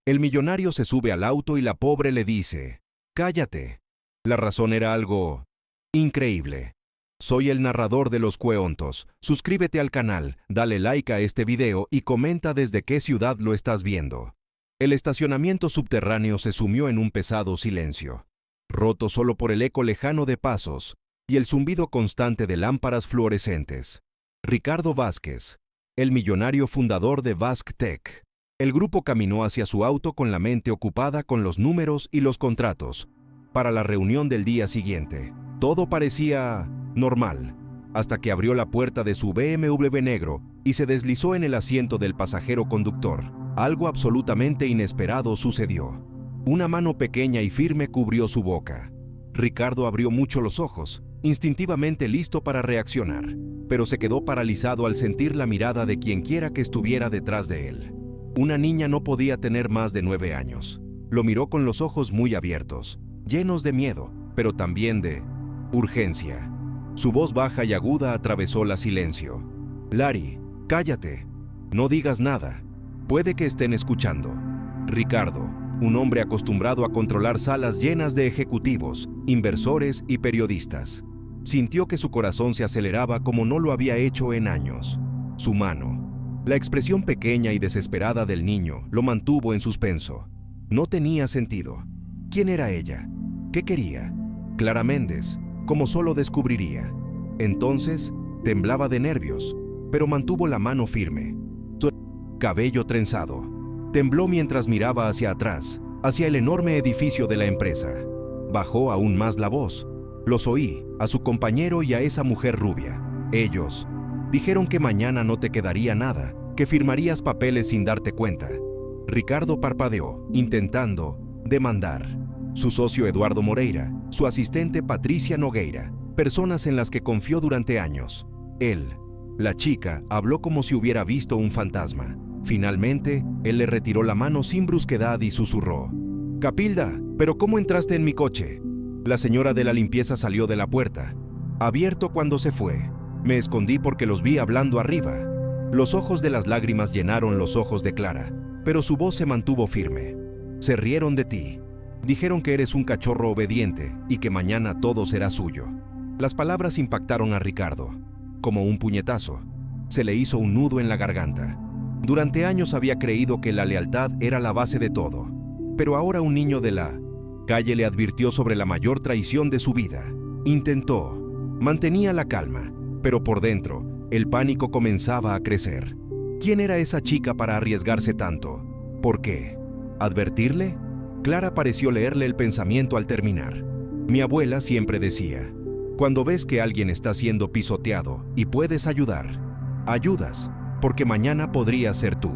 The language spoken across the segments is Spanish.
El millonario se sube al auto y la pobre le dice, «Cállate». La razón era algo increíble. Soy el narrador de los cuentos. Suscríbete al canal, dale like a este video y comenta desde qué ciudad lo estás viendo. El estacionamiento subterráneo se sumió en un pesado silencio, roto solo por el eco lejano de pasos y el zumbido constante de lámparas fluorescentes. Ricardo Vázquez, el millonario fundador de VazquTech. El grupo caminó hacia su auto con la mente ocupada con los números y los contratos. Para la reunión del día siguiente, todo parecía normal, hasta que abrió la puerta de su BMW negro y se deslizó en el asiento del pasajero conductor. Algo absolutamente inesperado sucedió. Una mano pequeña y firme cubrió su boca. Ricardo abrió mucho los ojos, instintivamente listo para reaccionar, pero se quedó paralizado al sentir la mirada de quienquiera que estuviera detrás de él. Una niña no podía tener más de 9 años. Lo miró con los ojos muy abiertos, llenos de miedo, pero también de urgencia. Su voz baja y aguda atravesó el silencio. «Larry, cállate. No digas nada. Puede que estén escuchando». Ricardo, un hombre acostumbrado a controlar salas llenas de ejecutivos, inversores y periodistas, sintió que su corazón se aceleraba como no lo había hecho en años. Su mano, la expresión pequeña y desesperada del niño, lo mantuvo en suspenso. No tenía sentido. ¿Quién era ella? ¿Qué quería? Clara Méndez, como solo descubriría. Entonces, temblaba de nervios, pero mantuvo la mano firme. Su cabello trenzado. Tembló mientras miraba hacia atrás, hacia el enorme edificio de la empresa. Bajó aún más la voz. Los oí, a su compañero y a esa mujer rubia. Ellos dijeron que mañana no te quedaría nada, que firmarías papeles sin darte cuenta. Ricardo parpadeó, intentando demandar. Su socio Eduardo Moreira, su asistente Patricia Nogueira, personas en las que confió durante años. Él, la chica, habló como si hubiera visto un fantasma. Finalmente, él le retiró la mano sin brusquedad y susurró: «Capilda, ¿pero cómo entraste en mi coche?» La señora de la limpieza salió de la puerta, abierto cuando se fue. Me escondí porque los vi hablando arriba. Los ojos de las lágrimas llenaron los ojos de Clara, pero su voz se mantuvo firme. Se rieron de ti. Dijeron que eres un cachorro obediente y que mañana todo será suyo. Las palabras impactaron a Ricardo, como un puñetazo. Se le hizo un nudo en la garganta. Durante años había creído que la lealtad era la base de todo, pero ahora un niño de la calle le advirtió sobre la mayor traición de su vida. Intentó, mantenía la calma, pero por dentro, el pánico comenzaba a crecer. ¿Quién era esa chica para arriesgarse tanto? ¿Por qué? ¿Advertirle? Clara pareció leerle el pensamiento al terminar. Mi abuela siempre decía: cuando ves que alguien está siendo pisoteado y puedes ayudar, ayudas, porque mañana podría ser tú.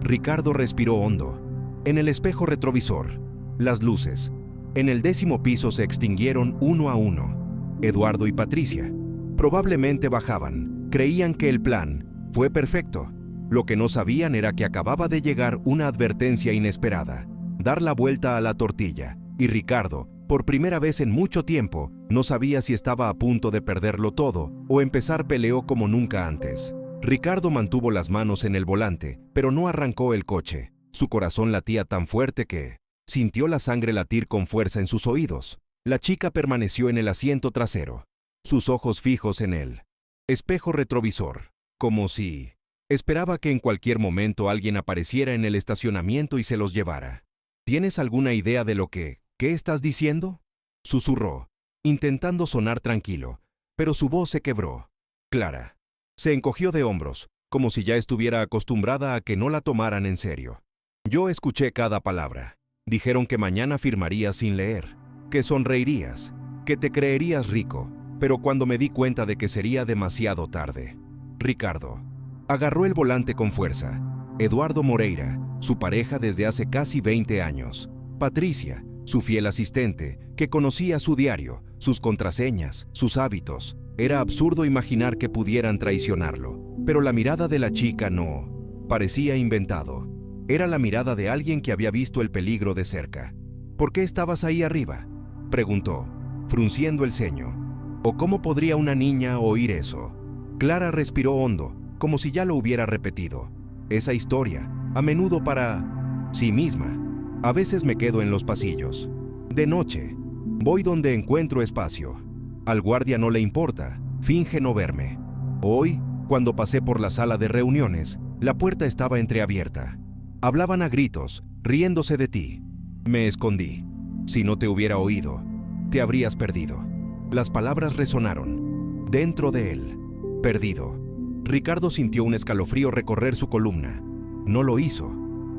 Ricardo respiró hondo. En el espejo retrovisor, las luces en el 10º piso se extinguieron uno a uno. Eduardo y Patricia probablemente bajaban. Creían que el plan fue perfecto. Lo que no sabían era que acababa de llegar una advertencia inesperada, dar la vuelta a la tortilla, y Ricardo, por primera vez en mucho tiempo, no sabía si estaba a punto de perderlo todo o empezar peleo como nunca antes. Ricardo mantuvo las manos en el volante, pero no arrancó el coche. Su corazón latía tan fuerte que sintió la sangre latir con fuerza en sus oídos. La chica permaneció en el asiento trasero, sus ojos fijos en el espejo retrovisor, como si esperaba que en cualquier momento alguien apareciera en el estacionamiento y se los llevara. ¿Tienes alguna idea de ¿qué estás diciendo?, susurró, intentando sonar tranquilo, pero su voz se quebró. Clara se encogió de hombros, como si ya estuviera acostumbrada a que no la tomaran en serio. Yo escuché cada palabra. Dijeron que mañana firmarías sin leer, que sonreirías, que te creerías rico, pero cuando me di cuenta de que sería demasiado tarde. Ricardo agarró el volante con fuerza. Eduardo Moreira, su pareja desde hace casi 20 años. Patricia, su fiel asistente, que conocía su diario, sus contraseñas, sus hábitos. Era absurdo imaginar que pudieran traicionarlo, pero la mirada de la chica no parecía inventado. Era la mirada de alguien que había visto el peligro de cerca. ¿Por qué estabas ahí arriba?, preguntó, frunciendo el ceño. ¿O cómo podría una niña oír eso? Clara respiró hondo, como si ya lo hubiera repetido. Esa historia, a menudo para sí misma. A veces me quedo en los pasillos. De noche, voy donde encuentro espacio. Al guardia no le importa, finge no verme. Hoy, cuando pasé por la sala de reuniones, la puerta estaba entreabierta. Hablaban a gritos, riéndose de ti. Me escondí. Si no te hubiera oído, te habrías perdido. Las palabras resonaron. Dentro de él. Perdido. Ricardo sintió un escalofrío recorrer su columna. No lo hizo.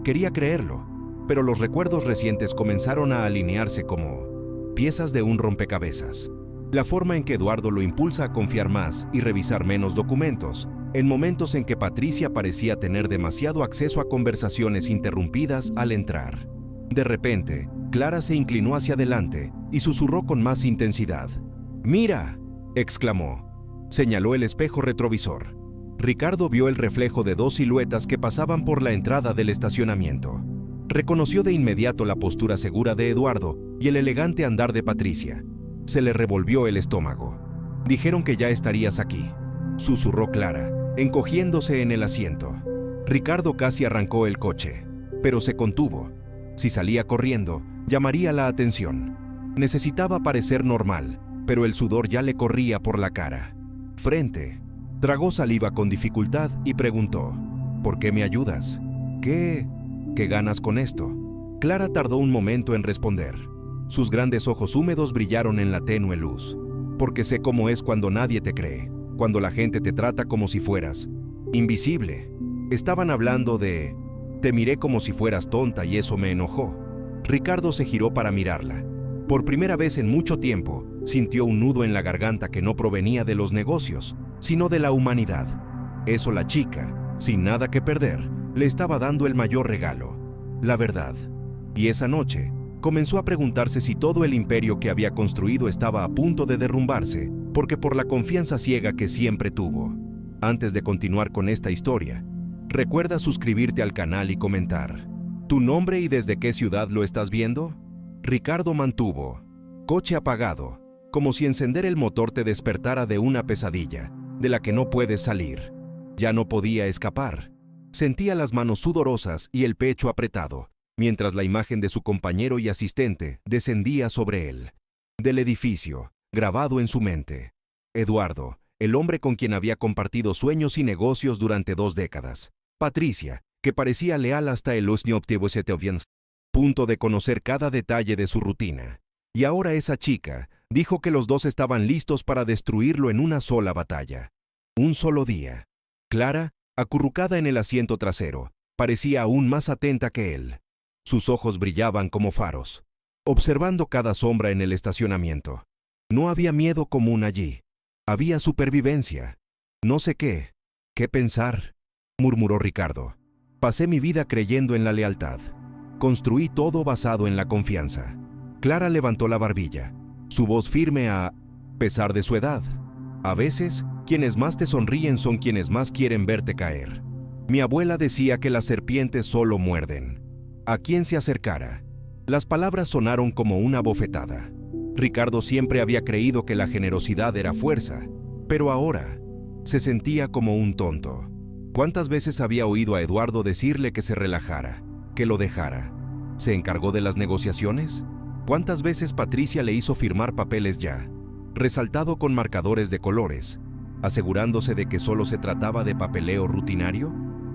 Quería creerlo, pero los recuerdos recientes comenzaron a alinearse como piezas de un rompecabezas. La forma en que Eduardo lo impulsa a confiar más y revisar menos documentos, en momentos en que Patricia parecía tener demasiado acceso a conversaciones interrumpidas al entrar. De repente, Clara se inclinó hacia adelante y susurró con más intensidad. «¡Mira!», exclamó. Señaló el espejo retrovisor. Ricardo vio el reflejo de dos siluetas que pasaban por la entrada del estacionamiento. Reconoció de inmediato la postura segura de Eduardo y el elegante andar de Patricia. Se le revolvió el estómago. «Dijeron que ya estarías aquí», susurró Clara, encogiéndose en el asiento. Ricardo casi arrancó el coche, pero se contuvo. Si salía corriendo, llamaría la atención. Necesitaba parecer normal, pero el sudor ya le corría por la cara. Frente. Tragó saliva con dificultad y preguntó: «¿Por qué me ayudas? ¿Qué ganas con esto?». Clara tardó un momento en responder. Sus grandes ojos húmedos brillaron en la tenue luz. «Porque sé cómo es cuando nadie te cree, cuando la gente te trata como si fueras invisible. Estaban hablando de... Te miré como si fueras tonta y eso me enojó». Ricardo se giró para mirarla. Por primera vez en mucho tiempo, sintió un nudo en la garganta que no provenía de los negocios, sino de la humanidad. Eso la chica, sin nada que perder, le estaba dando el mayor regalo: la verdad. Y esa noche, comenzó a preguntarse si todo el imperio que había construido estaba a punto de derrumbarse, porque por la confianza ciega que siempre tuvo. Antes de continuar con esta historia, recuerda suscribirte al canal y comentar tu nombre y desde qué ciudad lo estás viendo. Ricardo mantuvo coche apagado, como si encender el motor te despertara de una pesadilla, de la que no puedes salir. Ya no podía escapar. Sentía las manos sudorosas y el pecho apretado, mientras la imagen de su compañero y asistente descendía sobre él. Del edificio, grabado en su mente. Eduardo, el hombre con quien había compartido sueños y negocios durante 2 décadas. Patricia, que parecía leal hasta el punto de conocer cada detalle de su rutina. Y ahora esa chica dijo que los dos estaban listos para destruirlo en una sola batalla. Un solo día. Clara, acurrucada en el asiento trasero, parecía aún más atenta que él. Sus ojos brillaban como faros, observando cada sombra en el estacionamiento. No había miedo común allí. Había supervivencia. «No sé qué pensar», murmuró Ricardo. «Pasé mi vida creyendo en la lealtad. Construí todo basado en la confianza». Clara levantó la barbilla, su voz firme a pesar de su edad. «A veces, quienes más te sonríen son quienes más quieren verte caer. Mi abuela decía que las serpientes solo muerden a quien se acercara». Las palabras sonaron como una bofetada. Ricardo siempre había creído que la generosidad era fuerza, pero ahora se sentía como un tonto. ¿Cuántas veces había oído a Eduardo decirle que se relajara, que lo dejara? ¿Se encargó de las negociaciones? ¿Cuántas veces Patricia le hizo firmar papeles ya, resaltado con marcadores de colores, asegurándose de que solo se trataba de papeleo rutinario?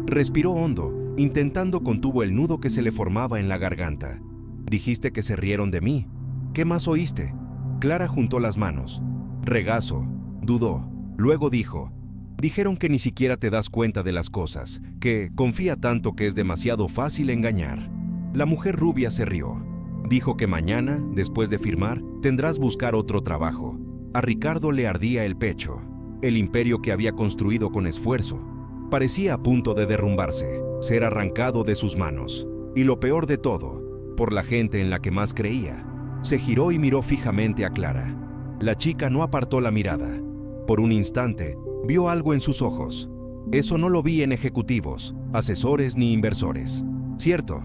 Respiró hondo, intentando contuvo el nudo que se le formaba en la garganta. «Dijiste que se rieron de mí. ¿Qué más oíste?». Clara juntó las manos. «Regazo», dudó, luego dijo: «Dijeron que ni siquiera te das cuenta de las cosas, que confía tanto que es demasiado fácil engañar». La mujer rubia se rió. Dijo que mañana, después de firmar, tendrás buscar otro trabajo. A Ricardo le ardía el pecho. El imperio que había construido con esfuerzo parecía a punto de derrumbarse, ser arrancado de sus manos. Y lo peor de todo, por la gente en la que más creía. Se giró y miró fijamente a Clara. La chica no apartó la mirada. Por un instante, vio algo en sus ojos. Eso no lo vi en ejecutivos, asesores ni inversores. «Cierto,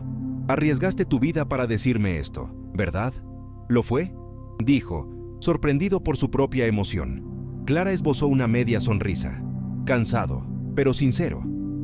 arriesgaste tu vida para decirme esto, ¿verdad?». «¿Lo fue?», dijo, sorprendido por su propia emoción. Clara esbozó una media sonrisa. «Cansado, pero sincero.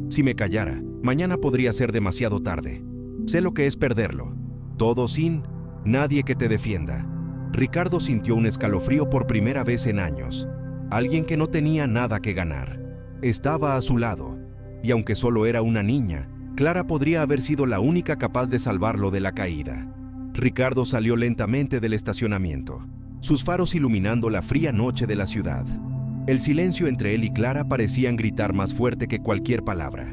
Si me callara, mañana podría ser demasiado tarde. Sé lo que es perderlo. todo sin nadie que te defienda. Ricardo sintió un escalofrío por primera vez en años. Alguien que no tenía nada que ganar. Estaba a su lado, y aunque solo era una niña, Clara podría haber sido la única capaz de salvarlo de la caída. Ricardo salió lentamente del estacionamiento, sus faros iluminando la fría noche de la ciudad. El silencio entre él y Clara parecían gritar más fuerte que cualquier palabra.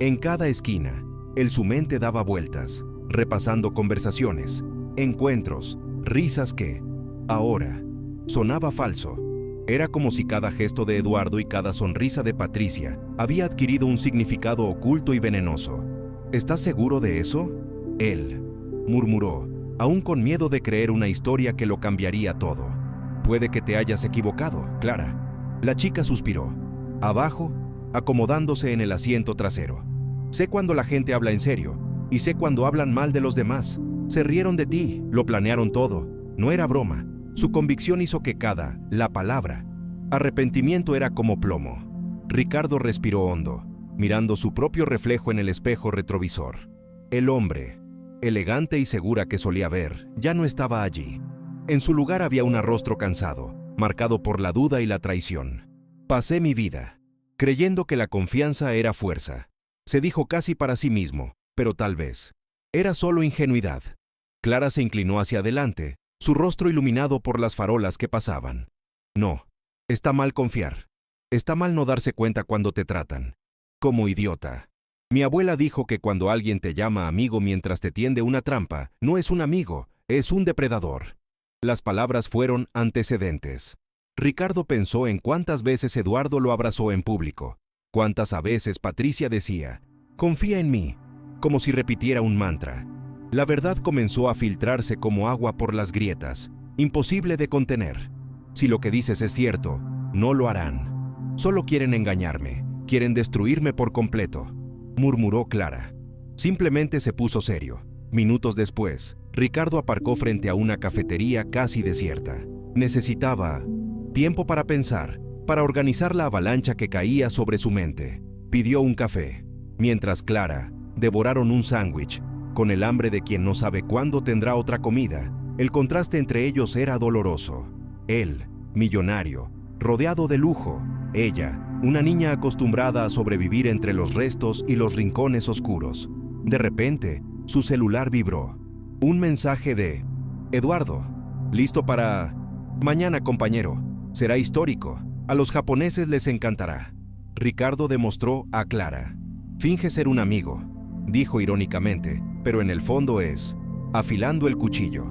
En cada esquina, su mente daba vueltas, repasando conversaciones, encuentros, risas que, ahora, sonaba falso. Era como si cada gesto de Eduardo y cada sonrisa de Patricia había adquirido un significado oculto y venenoso. ¿Estás seguro de eso? Él murmuró, aún con miedo de creer una historia que lo cambiaría todo. Puede que te hayas equivocado, Clara. La chica suspiró, abajo, acomodándose en el asiento trasero. Sé cuando la gente habla en serio, y sé cuando hablan mal de los demás. Se rieron de ti, lo planearon todo. No era broma. Su convicción hizo que la palabra, arrepentimiento era como plomo. Ricardo respiró hondo, mirando su propio reflejo en el espejo retrovisor. El hombre, elegante y segura que solía ver, ya no estaba allí. En su lugar había un rostro cansado, marcado por la duda y la traición. Pasé mi vida, creyendo que la confianza era fuerza. Se dijo casi para sí mismo, pero tal vez era solo ingenuidad. Clara se inclinó hacia adelante, su rostro iluminado por las farolas que pasaban. No, está mal confiar. Está mal no darse cuenta cuando te tratan como idiota. Mi abuela dijo que cuando alguien te llama amigo mientras te tiende una trampa, no es un amigo, es un depredador. Las palabras fueron antecedentes. Ricardo pensó en cuántas veces Eduardo lo abrazó en público, cuántas veces Patricia decía, confía en mí, como si repitiera un mantra. La verdad comenzó a filtrarse como agua por las grietas, imposible de contener. Si lo que dices es cierto, no lo harán. Solo quieren engañarme, quieren destruirme por completo, murmuró Clara. Simplemente se puso serio. Minutos después, Ricardo aparcó frente a una cafetería casi desierta. Necesitaba tiempo para pensar, para organizar la avalancha que caía sobre su mente. Pidió un café, mientras Clara devoraron un sándwich, con el hambre de quien no sabe cuándo tendrá otra comida. El contraste entre ellos era doloroso. Él, millonario, rodeado de lujo. Ella, una niña acostumbrada a sobrevivir entre los restos y los rincones oscuros. De repente, su celular vibró. Un mensaje de Eduardo. ¿Listo para mañana, compañero? Será histórico. A los japoneses les encantará. Ricardo demostró a Clara. Finge ser un amigo, dijo irónicamente, pero en el fondo es afilando el cuchillo.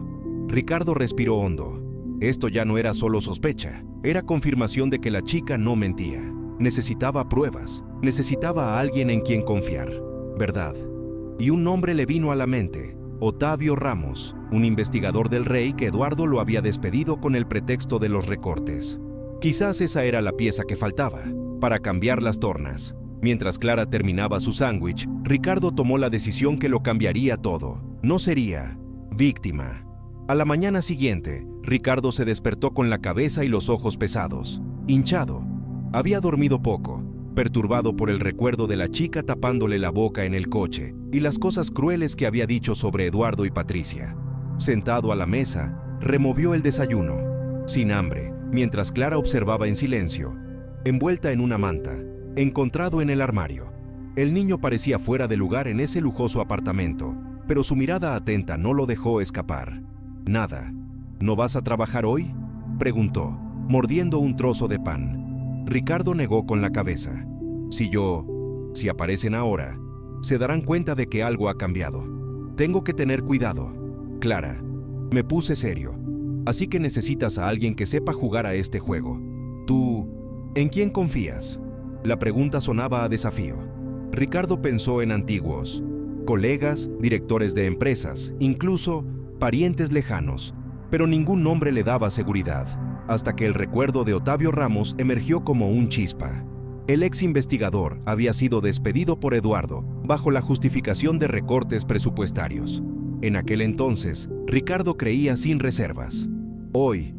Ricardo respiró hondo. Esto ya no era solo sospecha, era confirmación de que la chica no mentía. Necesitaba pruebas, necesitaba a alguien en quien confiar. ¿Verdad? Y un nombre le vino a la mente: Otavio Ramos, un investigador del rey que Eduardo lo había despedido con el pretexto de los recortes. Quizás esa era la pieza que faltaba para cambiar las tornas. Mientras Clara terminaba su sándwich, Ricardo tomó la decisión que lo cambiaría todo. No sería víctima. A la mañana siguiente, Ricardo se despertó con la cabeza y los ojos pesados, hinchado. Había dormido poco, perturbado por el recuerdo de la chica tapándole la boca en el coche y las cosas crueles que había dicho sobre Eduardo y Patricia. Sentado a la mesa, removió el desayuno, sin hambre, mientras Clara observaba en silencio, envuelta en una manta, encontrado en el armario. El niño parecía fuera de lugar en ese lujoso apartamento, pero su mirada atenta no lo dejó escapar. Nada. ¿No vas a trabajar hoy?, preguntó, mordiendo un trozo de pan. Ricardo negó con la cabeza. Si aparecen ahora, se darán cuenta de que algo ha cambiado. Tengo que tener cuidado. Clara, me puse serio. Así que necesitas a alguien que sepa jugar a este juego. ¿Tú, en quién confías? La pregunta sonaba a desafío. Ricardo pensó en antiguos colegas, directores de empresas, incluso parientes lejanos, pero ningún nombre le daba seguridad, hasta que el recuerdo de Otavio Ramos emergió como un chispa. El ex investigador había sido despedido por Eduardo bajo la justificación de recortes presupuestarios. En aquel entonces, Ricardo creía sin reservas. Hoy,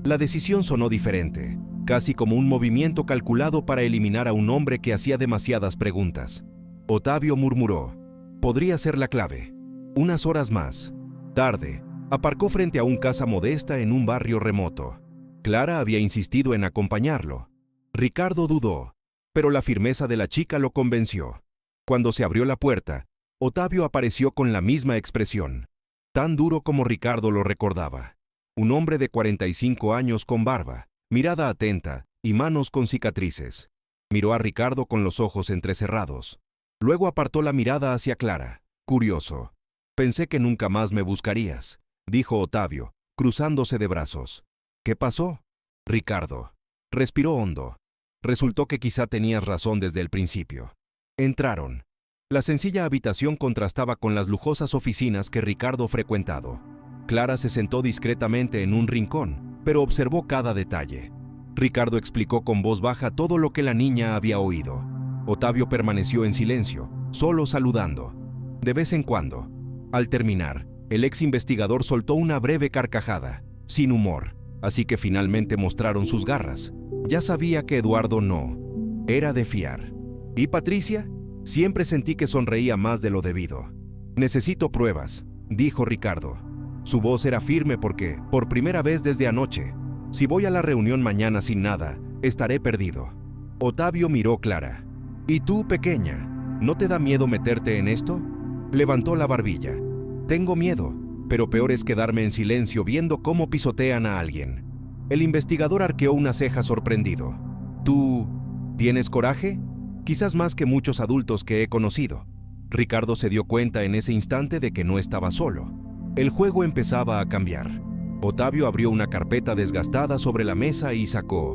la decisión sonó diferente, casi como un movimiento calculado para eliminar a un hombre que hacía demasiadas preguntas. Otavio murmuró: podría ser la clave. Unas horas más tarde, aparcó frente a un casa modesta en un barrio remoto. Clara había insistido en acompañarlo. Ricardo dudó, pero la firmeza de la chica lo convenció. Cuando se abrió la puerta, Otavio apareció con la misma expresión, tan duro como Ricardo lo recordaba. Un hombre de 45 años con barba, mirada atenta y manos con cicatrices. Miró a Ricardo con los ojos entrecerrados. Luego apartó la mirada hacia Clara, curioso. «Pensé que nunca más me buscarías», dijo Otavio, cruzándose de brazos. «¿Qué pasó?» Ricardo respiró hondo. Resultó que quizá tenías razón desde el principio. Entraron. La sencilla habitación contrastaba con las lujosas oficinas que Ricardo frecuentado. Clara se sentó discretamente en un rincón, pero observó cada detalle. Ricardo explicó con voz baja todo lo que la niña había oído. Otavio permaneció en silencio, solo saludando. De vez en cuando, al terminar, el ex investigador soltó una breve carcajada, sin humor, así que finalmente mostraron sus garras. Ya sabía que Eduardo no era de fiar. ¿Y Patricia? Siempre sentí que sonreía más de lo debido. «Necesito pruebas», dijo Ricardo. Su voz era firme porque, por primera vez desde anoche, «Si voy a la reunión mañana sin nada, estaré perdido». Otavio miró a Clara. «¿Y tú, pequeña, no te da miedo meterte en esto?» Levantó la barbilla. «Tengo miedo, pero peor es quedarme en silencio viendo cómo pisotean a alguien». El investigador arqueó una ceja sorprendido. «¿Tú tienes coraje?» «Quizás más que muchos adultos que he conocido». Ricardo se dio cuenta en ese instante de que no estaba solo. El juego empezaba a cambiar. Otavio abrió una carpeta desgastada sobre la mesa y sacó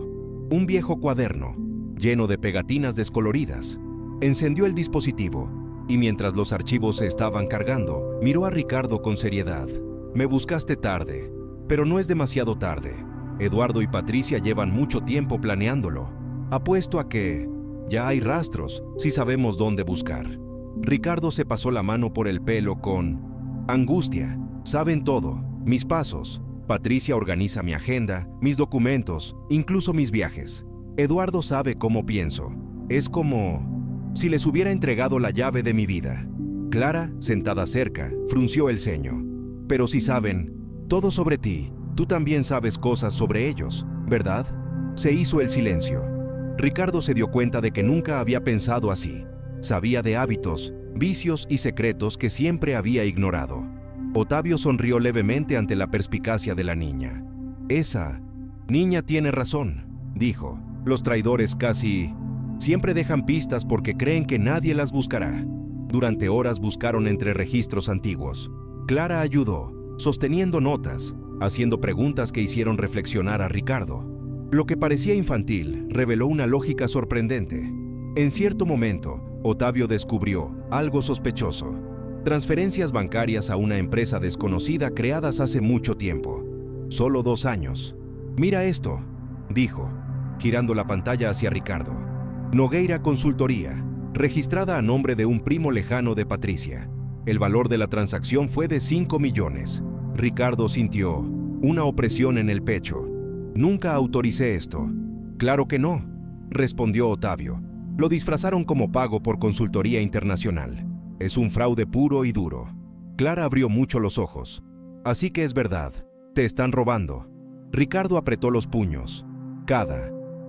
un viejo cuaderno, lleno de pegatinas descoloridas. Encendió el dispositivo, y mientras los archivos se estaban cargando, miró a Ricardo con seriedad. «Me buscaste tarde, pero no es demasiado tarde. Eduardo y Patricia llevan mucho tiempo planeándolo. Apuesto a que ya hay rastros, si sabemos dónde buscar». Ricardo se pasó la mano por el pelo con angustia. «Saben todo, mis pasos. Patricia organiza mi agenda, mis documentos, incluso mis viajes. Eduardo sabe cómo pienso. Es como si les hubiera entregado la llave de mi vida». Clara, sentada cerca, frunció el ceño. «Pero si saben todo sobre ti, tú también sabes cosas sobre ellos, ¿verdad?» Se hizo el silencio. Ricardo se dio cuenta de que nunca había pensado así. Sabía de hábitos, vicios y secretos que siempre había ignorado. Otavio sonrió levemente ante la perspicacia de la niña. «Esa niña tiene razón», dijo. «Los traidores casi siempre dejan pistas porque creen que nadie las buscará». Durante horas buscaron entre registros antiguos. Clara ayudó, sosteniendo notas, haciendo preguntas que hicieron reflexionar a Ricardo. Lo que parecía infantil reveló una lógica sorprendente. En cierto momento, Otavio descubrió algo sospechoso. Transferencias bancarias a una empresa desconocida creadas hace mucho tiempo. Solo 2 años. «Mira esto», dijo, girando la pantalla hacia Ricardo. «Nogueira Consultoría, registrada a nombre de un primo lejano de Patricia. El valor de la transacción fue de 5 millones. Ricardo sintió una opresión en el pecho. «Nunca autoricé esto». «Claro que no», respondió Otavio. «Lo disfrazaron como pago por consultoría internacional. Es un fraude puro y duro». Clara abrió mucho los ojos. «Así que es verdad, te están robando». Ricardo apretó los puños.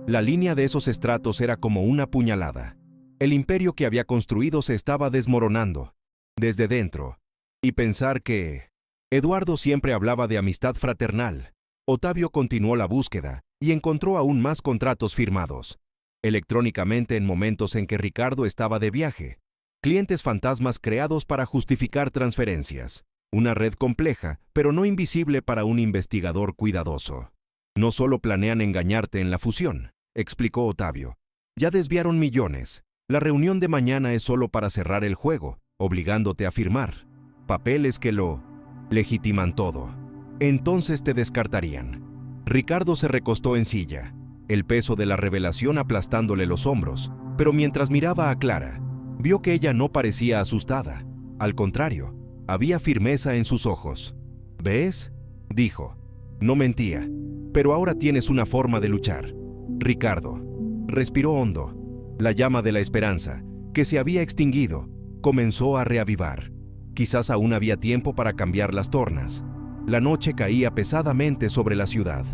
La línea de esos estratos era como una puñalada. El imperio que había construido se estaba desmoronando desde dentro. Y pensar que Eduardo siempre hablaba de amistad fraternal. Otavio continuó la búsqueda y encontró aún más contratos firmados electrónicamente en momentos en que Ricardo estaba de viaje. Clientes fantasmas creados para justificar transferencias. Una red compleja, pero no invisible para un investigador cuidadoso. «No solo planean engañarte en la fusión», explicó Otavio. «Ya desviaron millones. La reunión de mañana es solo para cerrar el juego, obligándote a firmar papeles que lo legitiman todo. Entonces te descartarían». Ricardo se recostó en silla, el peso de la revelación aplastándole los hombros, pero mientras miraba a Clara, vio que ella no parecía asustada. Al contrario, había firmeza en sus ojos. «¿Ves?», dijo. «No mentía, pero ahora tienes una forma de luchar». Ricardo respiró hondo. La llama de la esperanza, que se había extinguido, comenzó a reavivar. Quizás aún había tiempo para cambiar las tornas. La noche caía pesadamente sobre la ciudad,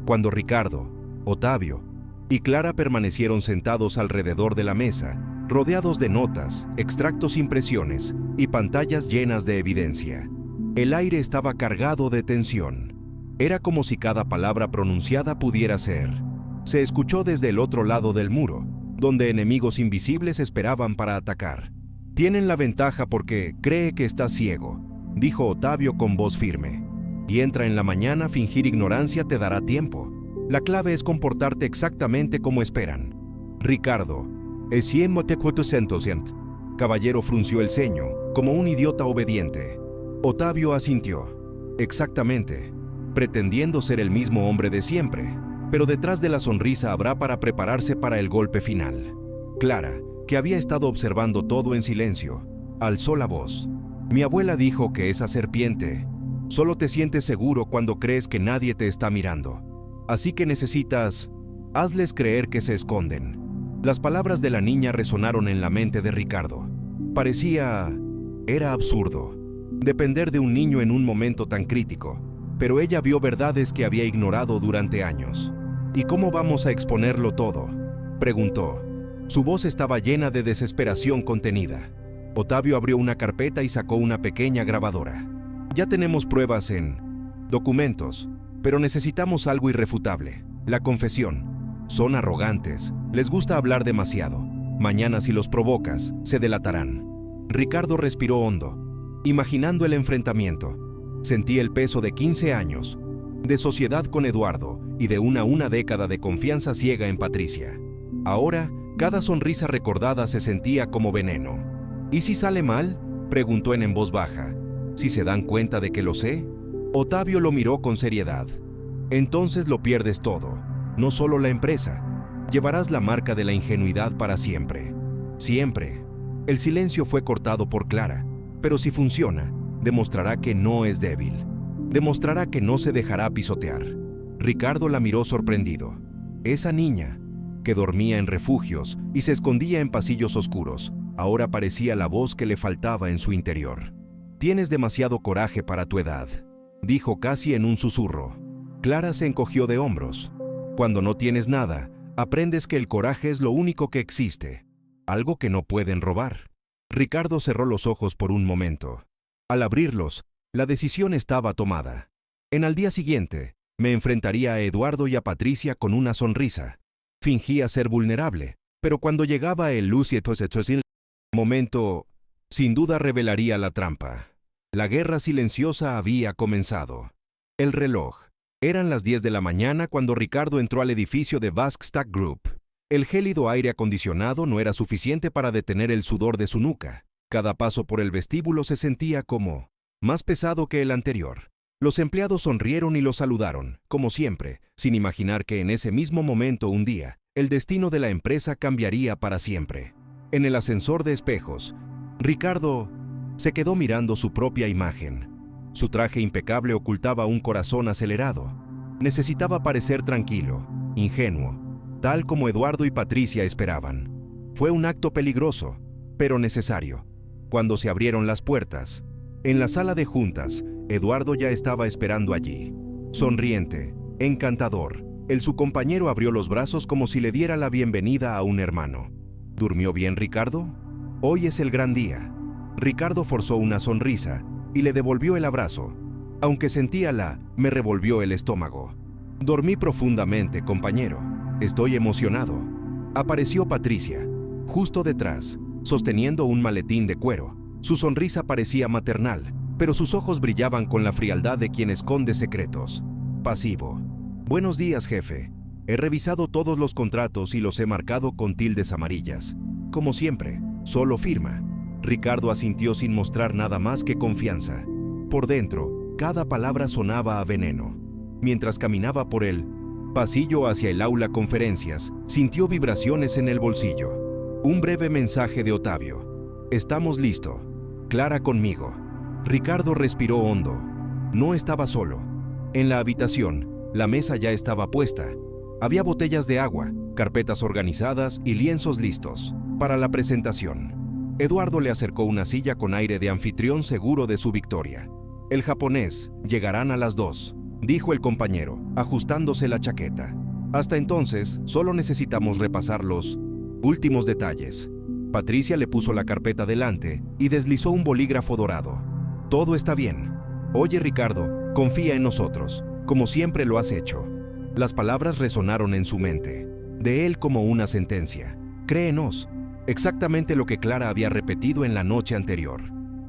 cuando Ricardo, Otavio y Clara permanecieron sentados alrededor de la mesa, rodeados de notas, extractos, impresiones y pantallas llenas de evidencia. El aire estaba cargado de tensión. Era como si cada palabra pronunciada pudiera ser. Se escuchó desde el otro lado del muro, donde enemigos invisibles esperaban para atacar. «Tienen la ventaja porque cree que estás ciego», dijo Otavio con voz firme. «Y entra en la mañana, fingir ignorancia te dará tiempo. La clave es comportarte exactamente como esperan». Ricardo, es 100%. Caballero frunció el ceño, como un idiota obediente. Otavio asintió. «Exactamente», pretendiendo ser el mismo hombre de siempre, pero detrás de la sonrisa habrá para prepararse para el golpe final. Clara, que había estado observando todo en silencio, alzó la voz. «Mi abuela dijo que esa serpiente solo te sientes seguro cuando crees que nadie te está mirando. Así que necesitas... hazles creer que se esconden». Las palabras de la niña resonaron en la mente de Ricardo. Era absurdo depender de un niño en un momento tan crítico, pero ella vio verdades que había ignorado durante años. «¿Y cómo vamos a exponerlo todo?», preguntó. Su voz estaba llena de desesperación contenida. Otavio abrió una carpeta y sacó una pequeña grabadora. «Ya tenemos pruebas en documentos, pero necesitamos algo irrefutable. La confesión. Son arrogantes, les gusta hablar demasiado. Mañana, si los provocas, se delatarán». Ricardo respiró hondo, imaginando el enfrentamiento. Sentía el peso de 15 años, de sociedad con Eduardo y de una década de confianza ciega en Patricia. Ahora, cada sonrisa recordada se sentía como veneno. «¿Y si sale mal?», preguntó en voz baja. «¿Si se dan cuenta de que lo sé?». Otavio lo miró con seriedad. «Entonces lo pierdes todo, no solo la empresa. Llevarás la marca de la ingenuidad para siempre. Siempre». El silencio fue cortado por Clara. «Pero si funciona, demostrará que no es débil. Demostrará que no se dejará pisotear». Ricardo la miró sorprendido. Esa niña, que dormía en refugios y se escondía en pasillos oscuros, ahora parecía la voz que le faltaba en su interior. «Tienes demasiado coraje para tu edad», dijo casi en un susurro. Clara se encogió de hombros. «Cuando no tienes nada, aprendes que el coraje es lo único que existe, algo que no pueden robar». Ricardo cerró los ojos por un momento. Al abrirlos, la decisión estaba tomada. Al día siguiente, me enfrentaría a Eduardo y a Patricia con una sonrisa. Fingía ser vulnerable, pero cuando llegaba el momento, sin duda revelaría la trampa. La guerra silenciosa había comenzado. El reloj. Eran las 10 de la mañana cuando Ricardo entró al edificio de Vaskstack Group. El gélido aire acondicionado no era suficiente para detener el sudor de su nuca. Cada paso por el vestíbulo se sentía como más pesado que el anterior. Los empleados sonrieron y lo saludaron, como siempre, sin imaginar que en ese mismo momento un día, el destino de la empresa cambiaría para siempre. En el ascensor de espejos, Ricardo se quedó mirando su propia imagen. Su traje impecable ocultaba un corazón acelerado. Necesitaba parecer tranquilo, ingenuo, tal como Eduardo y Patricia esperaban. Fue un acto peligroso, pero necesario. Cuando se abrieron las puertas, en la sala de juntas, Eduardo ya estaba esperando allí. Sonriente, encantador, su compañero abrió los brazos como si le diera la bienvenida a un hermano. ¿Durmió bien, Ricardo? Hoy es el gran día. Ricardo forzó una sonrisa y le devolvió el abrazo. Aunque sentía me revolvió el estómago. «Dormí profundamente, compañero. Estoy emocionado». Apareció Patricia, justo detrás, sosteniendo un maletín de cuero. Su sonrisa parecía maternal, pero sus ojos brillaban con la frialdad de quien esconde secretos. Pasivo. «Buenos días, jefe. He revisado todos los contratos y los he marcado con tildes amarillas. Como siempre, solo firma». Ricardo asintió sin mostrar nada más que confianza. Por dentro, cada palabra sonaba a veneno. Mientras caminaba por el pasillo hacia el aula conferencias, sintió vibraciones en el bolsillo. Un breve mensaje de Otavio. «Estamos listo. Clara conmigo». Ricardo respiró hondo. No estaba solo. En la habitación, la mesa ya estaba puesta. Había botellas de agua, carpetas organizadas y lienzos listos para la presentación. Eduardo le acercó una silla con aire de anfitrión seguro de su victoria. «El japonés, llegarán a las 2», dijo el compañero, ajustándose la chaqueta. «Hasta entonces, solo necesitamos repasar los últimos detalles». Patricia le puso la carpeta delante y deslizó un bolígrafo dorado. «Todo está bien. Oye, Ricardo, confía en nosotros, como siempre lo has hecho». Las palabras resonaron en su mente, de él como una sentencia. «Créenos», exactamente lo que Clara había repetido en la noche anterior.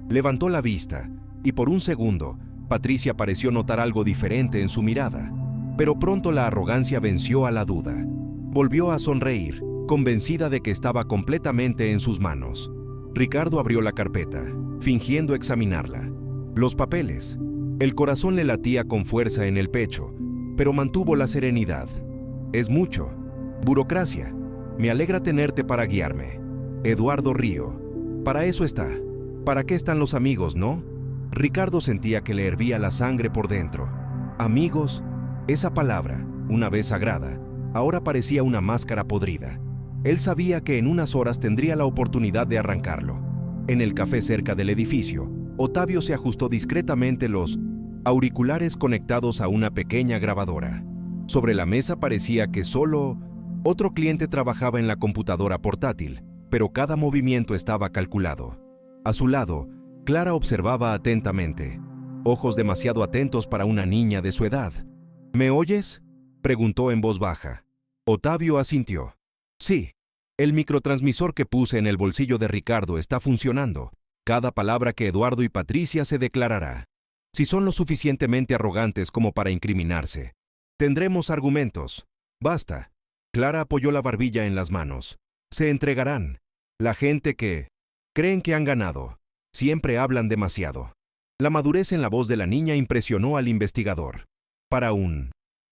Levantó la vista, y por un segundo, Patricia pareció notar algo diferente en su mirada. Pero pronto la arrogancia venció a la duda. Volvió a sonreír, convencida de que estaba completamente en sus manos. Ricardo abrió la carpeta, fingiendo examinarla. Los papeles. El corazón le latía con fuerza en el pecho, pero mantuvo la serenidad. «Es mucho. Burocracia. Me alegra tenerte para guiarme. Eduardo Río. Para eso está. ¿Para qué están los amigos, no?» Ricardo sentía que le hervía la sangre por dentro. Amigos, esa palabra, una vez sagrada, ahora parecía una máscara podrida. Él sabía que en unas horas tendría la oportunidad de arrancarlo. En el café cerca del edificio, Otavio se ajustó discretamente los auriculares conectados a una pequeña grabadora. Sobre la mesa parecía que solo otro cliente trabajaba en la computadora portátil, pero cada movimiento estaba calculado. A su lado, Clara observaba atentamente, ojos demasiado atentos para una niña de su edad. «¿Me oyes?», preguntó en voz baja. Otavio asintió. «Sí, el microtransmisor que puse en el bolsillo de Ricardo está funcionando. Cada palabra que Eduardo y Patricia se declarará. Si son lo suficientemente arrogantes como para incriminarse, tendremos argumentos. Basta». Clara apoyó la barbilla en las manos. «Se entregarán. La gente que creen que han ganado. Siempre hablan demasiado». La madurez en la voz de la niña impresionó al investigador.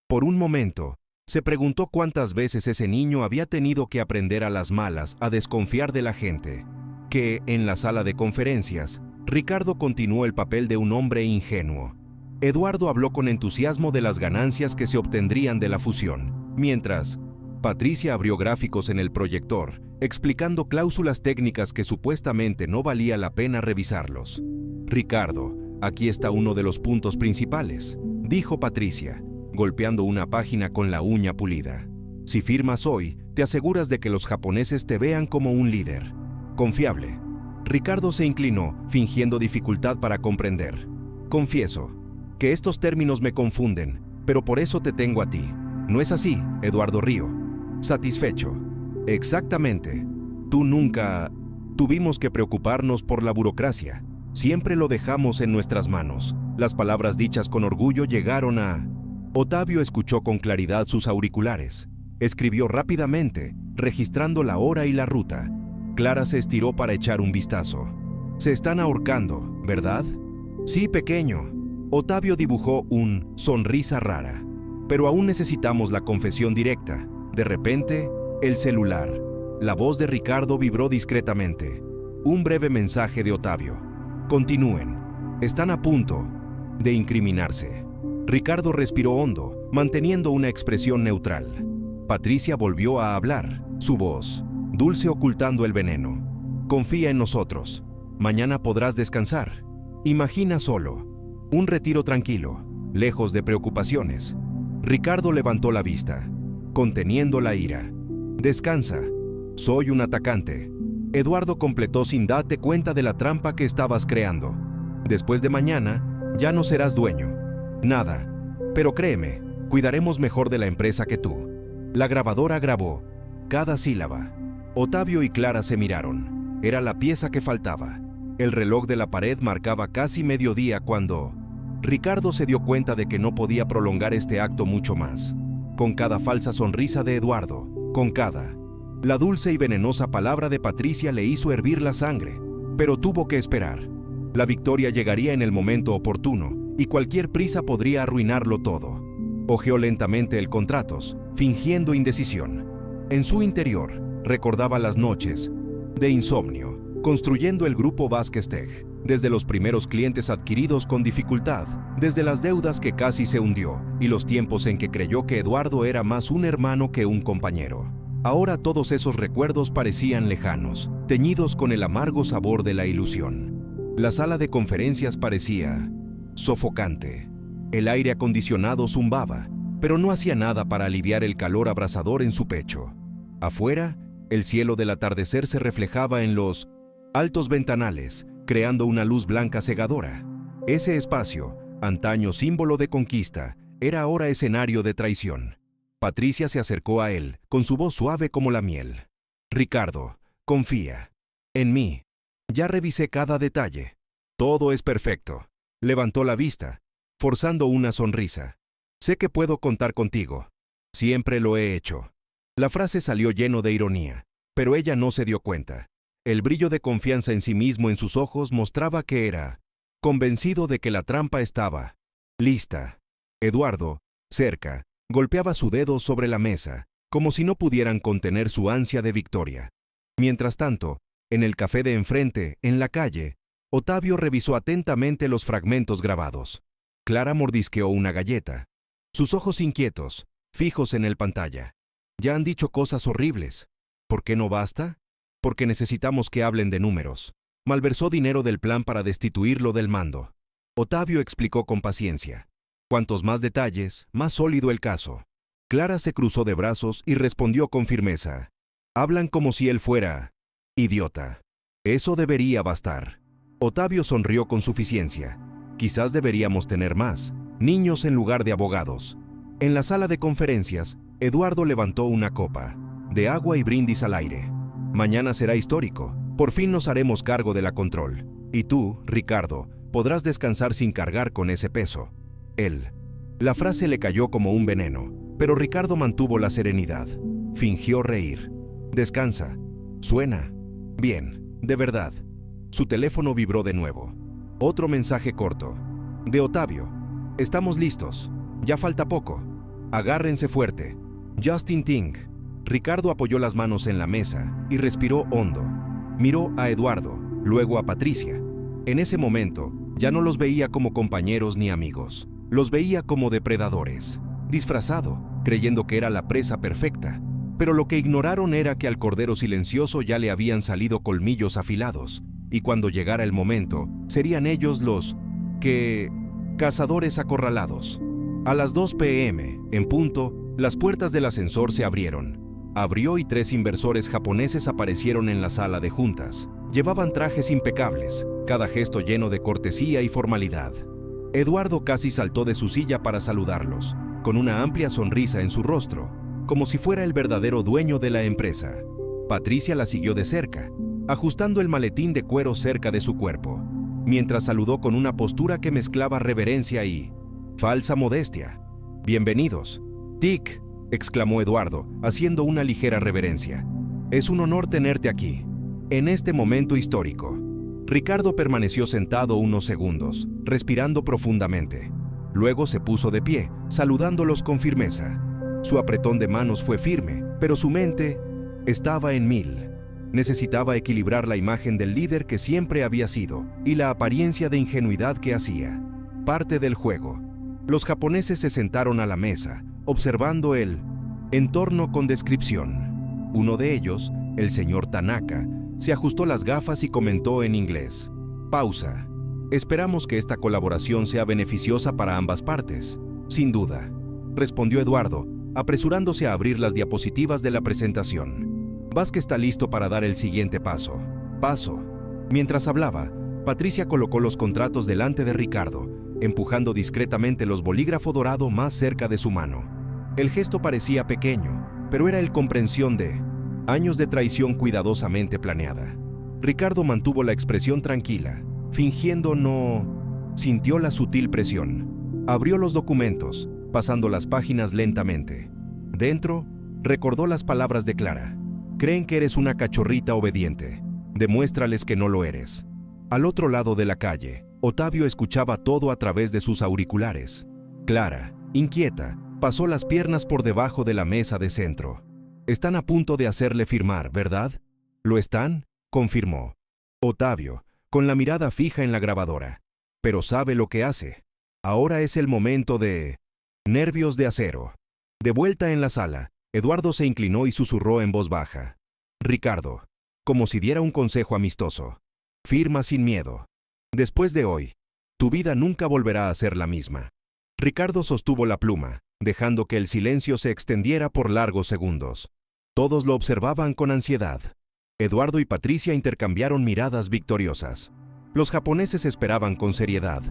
Por un momento, se preguntó cuántas veces ese niño había tenido que aprender a las malas a desconfiar de la gente. Que, en la sala de conferencias, Ricardo continuó el papel de un hombre ingenuo. Eduardo habló con entusiasmo de las ganancias que se obtendrían de la fusión, mientras Patricia abrió gráficos en el proyector, explicando cláusulas técnicas que supuestamente no valía la pena revisarlos. «Ricardo, aquí está uno de los puntos principales», dijo Patricia, golpeando una página con la uña pulida. «Si firmas hoy, te aseguras de que los japoneses te vean como un líder confiable». Ricardo se inclinó, fingiendo dificultad para comprender. «Confieso que estos términos me confunden, pero por eso te tengo a ti. ¿No es así, Eduardo Río?» «Satisfecho». «Exactamente. Tú nunca tuvimos que preocuparnos por la burocracia. Siempre lo dejamos en nuestras manos». Las palabras dichas con orgullo llegaron a... Otavio escuchó con claridad sus auriculares. Escribió rápidamente, registrando la hora y la ruta. Clara se estiró para echar un vistazo. «Se están ahorcando, ¿verdad?» «Sí, pequeño». Otavio dibujó un sonrisa rara. «Pero aún necesitamos la confesión directa». De repente, el celular. La voz de Ricardo vibró discretamente. Un breve mensaje de Otavio. «Continúen. Están a punto de incriminarse». Ricardo respiró hondo, manteniendo una expresión neutral. Patricia volvió a hablar, su voz dulce ocultando el veneno. «Confía en nosotros. Mañana podrás descansar. Imagina solo un retiro tranquilo, lejos de preocupaciones». Ricardo levantó la vista, conteniendo la ira. «Descansa. Soy un atacante». Eduardo completó sin darte cuenta de la trampa que estabas creando. «Después de mañana, ya no serás dueño. Nada. Pero créeme, cuidaremos mejor de la empresa que tú». La grabadora grabó cada sílaba. Otavio y Clara se miraron. Era la pieza que faltaba. El reloj de la pared marcaba casi mediodía cuando Ricardo se dio cuenta de que no podía prolongar este acto mucho más. Con cada falsa sonrisa de Eduardo, con cada... La dulce y venenosa palabra de Patricia le hizo hervir la sangre, pero tuvo que esperar. La victoria llegaría en el momento oportuno, y cualquier prisa podría arruinarlo todo. Hojeó lentamente el contratos, fingiendo indecisión. En su interior, recordaba las noches de insomnio, construyendo el grupo Vázquez Tech, desde los primeros clientes adquiridos con dificultad, desde las deudas que casi se hundió, y los tiempos en que creyó que Eduardo era más un hermano que un compañero. Ahora todos esos recuerdos parecían lejanos, teñidos con el amargo sabor de la ilusión. La sala de conferencias parecía sofocante. El aire acondicionado zumbaba, pero no hacía nada para aliviar el calor abrasador en su pecho. Afuera, el cielo del atardecer se reflejaba en los altos ventanales, creando una luz blanca cegadora. Ese espacio, antaño símbolo de conquista, era ahora escenario de traición. Patricia se acercó a él, con su voz suave como la miel. Ricardo, confía en mí. Ya revisé cada detalle. Todo es perfecto. Levantó la vista, forzando una sonrisa. Sé que puedo contar contigo. Siempre lo he hecho. La frase salió lleno de ironía, pero ella no se dio cuenta. El brillo de confianza en sí mismo en sus ojos mostraba que era convencido de que la trampa estaba lista. Eduardo, cerca, golpeaba su dedo sobre la mesa, como si no pudieran contener su ansia de victoria. Mientras tanto, en el café de enfrente, en la calle, Otavio revisó atentamente los fragmentos grabados. Clara mordisqueó una galleta. Sus ojos inquietos, fijos en el pantalla. Ya han dicho cosas horribles. ¿Por qué no basta? Porque necesitamos que hablen de números. Malversó dinero del plan para destituirlo del mando. Otavio explicó con paciencia. Cuantos más detalles, más sólido el caso. Clara se cruzó de brazos y respondió con firmeza. Hablan como si él fuera idiota. Eso debería bastar. Otavio sonrió con suficiencia. Quizás deberíamos tener más niños en lugar de abogados. En la sala de conferencias, Eduardo levantó una copa de agua y brindis al aire. Mañana será histórico. Por fin nos haremos cargo de la control. Y tú, Ricardo, podrás descansar sin cargar con ese peso. Él. La frase le cayó como un veneno, pero Ricardo mantuvo la serenidad. Fingió reír. Descansa. Suena bien, de verdad. Su teléfono vibró de nuevo. Otro mensaje corto. De Otavio. Estamos listos. Ya falta poco. Agárrense fuerte. Justin Ting. Ricardo apoyó las manos en la mesa y respiró hondo. Miró a Eduardo, luego a Patricia. En ese momento, ya no los veía como compañeros ni amigos. Los veía como depredadores. Disfrazado, creyendo que era la presa perfecta. Pero lo que ignoraron era que al cordero silencioso ya le habían salido colmillos afilados. Y cuando llegara el momento, serían ellos los cazadores acorralados. A las 2 p.m., en punto, las puertas del ascensor se abrieron. Abrió y 3 inversores japoneses aparecieron en la sala de juntas. Llevaban trajes impecables, cada gesto lleno de cortesía y formalidad. Eduardo casi saltó de su silla para saludarlos, con una amplia sonrisa en su rostro, como si fuera el verdadero dueño de la empresa. Patricia la siguió de cerca, ajustando el maletín de cuero cerca de su cuerpo, mientras saludó con una postura que mezclaba reverencia y falsa modestia. «Bienvenidos». «Tic», exclamó Eduardo, haciendo una ligera reverencia. «Es un honor tenerte aquí, en este momento histórico». Ricardo permaneció sentado unos segundos, respirando profundamente. Luego se puso de pie, saludándolos con firmeza. Su apretón de manos fue firme, pero su mente estaba en mil. Necesitaba equilibrar la imagen del líder que siempre había sido y la apariencia de ingenuidad que hacía. Parte del juego. Los japoneses se sentaron a la mesa, observando el entorno con descripción. Uno de ellos, el señor Tanaka, se ajustó las gafas y comentó en inglés. Pausa. Esperamos que esta colaboración sea beneficiosa para ambas partes. Sin duda, respondió Eduardo, apresurándose a abrir las diapositivas de la presentación. Vázquez está listo para dar el siguiente paso. Paso. Mientras hablaba, Patricia colocó los contratos delante de Ricardo, empujando discretamente los bolígrafo dorado más cerca de su mano. El gesto parecía pequeño, pero era el comprensión de años de traición cuidadosamente planeada. Ricardo mantuvo la expresión tranquila, fingiendo no. Sintió la sutil presión. Abrió los documentos, pasando las páginas lentamente. Dentro, recordó las palabras de Clara. Creen que eres una cachorrita obediente. Demuéstrales que no lo eres. Al otro lado de la calle, Otavio escuchaba todo a través de sus auriculares. Clara, inquieta, pasó las piernas por debajo de la mesa de centro. Están a punto de hacerle firmar, ¿verdad? ¿Lo están?, confirmó. Otavio, con la mirada fija en la grabadora. Pero sabe lo que hace. Ahora es el momento de nervios de acero. De vuelta en la sala, Eduardo se inclinó y susurró en voz baja. Ricardo, como si diera un consejo amistoso. Firma sin miedo. Después de hoy, tu vida nunca volverá a ser la misma. Ricardo sostuvo la pluma, dejando que el silencio se extendiera por largos segundos. Todos lo observaban con ansiedad. Eduardo y Patricia intercambiaron miradas victoriosas. Los japoneses esperaban con seriedad,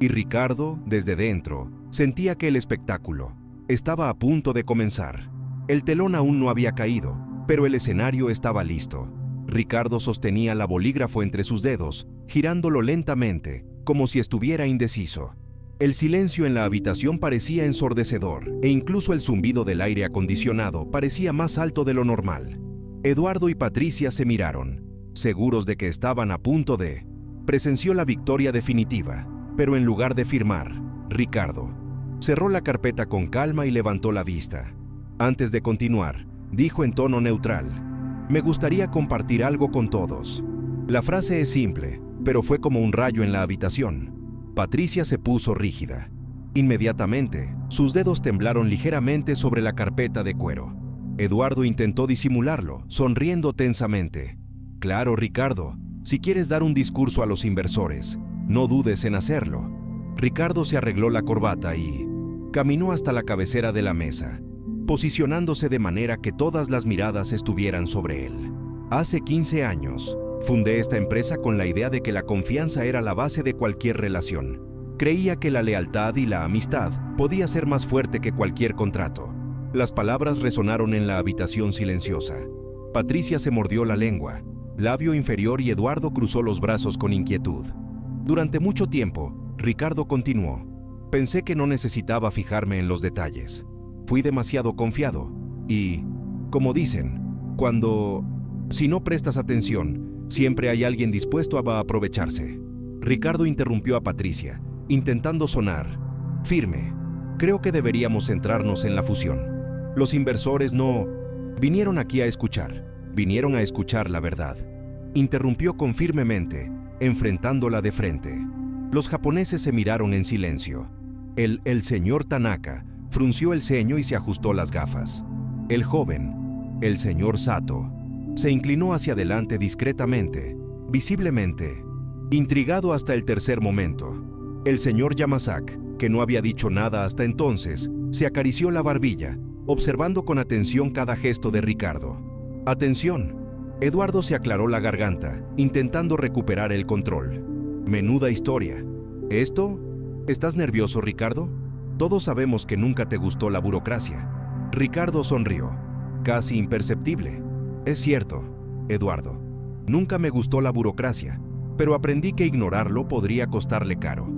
y Ricardo, desde dentro, sentía que el espectáculo estaba a punto de comenzar. El telón aún no había caído, pero el escenario estaba listo. Ricardo sostenía la bolígrafo entre sus dedos, girándolo lentamente, como si estuviera indeciso. El silencio en la habitación parecía ensordecedor, e incluso el zumbido del aire acondicionado parecía más alto de lo normal. Eduardo y Patricia se miraron, seguros de que estaban a punto de... Presenció la victoria definitiva, pero en lugar de firmar, Ricardo cerró la carpeta con calma y levantó la vista. Antes de continuar, dijo en tono neutral: me gustaría compartir algo con todos. La frase es simple, pero fue como un rayo en la habitación. Patricia se puso rígida. Inmediatamente, sus dedos temblaron ligeramente sobre la carpeta de cuero. Eduardo intentó disimularlo, sonriendo tensamente. Claro, Ricardo, si quieres dar un discurso a los inversores, no dudes en hacerlo. Ricardo se arregló la corbata y caminó hasta la cabecera de la mesa, posicionándose de manera que todas las miradas estuvieran sobre él. Hace 15 años, fundé esta empresa con la idea de que la confianza era la base de cualquier relación. Creía que la lealtad y la amistad podía ser más fuerte que cualquier contrato. Las palabras resonaron en la habitación silenciosa. Patricia se mordió la lengua, labio inferior, y Eduardo cruzó los brazos con inquietud. Durante mucho tiempo, Ricardo continuó. Pensé que no necesitaba fijarme en los detalles. Fui demasiado confiado y, como dicen, si no prestas atención, siempre hay alguien dispuesto a aprovecharse. Ricardo interrumpió a Patricia, intentando sonar firme. Creo que deberíamos centrarnos en la fusión. Los inversores no vinieron aquí a escuchar, vinieron a escuchar la verdad. Interrumpió con firmemente, enfrentándola de frente. Los japoneses se miraron en silencio. El señor Tanaka frunció el ceño y se ajustó las gafas. El joven, el señor Sato, se inclinó hacia adelante discretamente, visiblemente intrigado hasta el tercer momento. El señor Yamazaki, que no había dicho nada hasta entonces, se acarició la barbilla, observando con atención cada gesto de Ricardo. «Atención». Eduardo se aclaró la garganta, intentando recuperar el control. «Menuda historia. ¿Esto? ¿Estás nervioso, Ricardo? Todos sabemos que nunca te gustó la burocracia». Ricardo sonrió, casi imperceptible. «Es cierto, Eduardo. Nunca me gustó la burocracia, pero aprendí que ignorarlo podría costarle caro».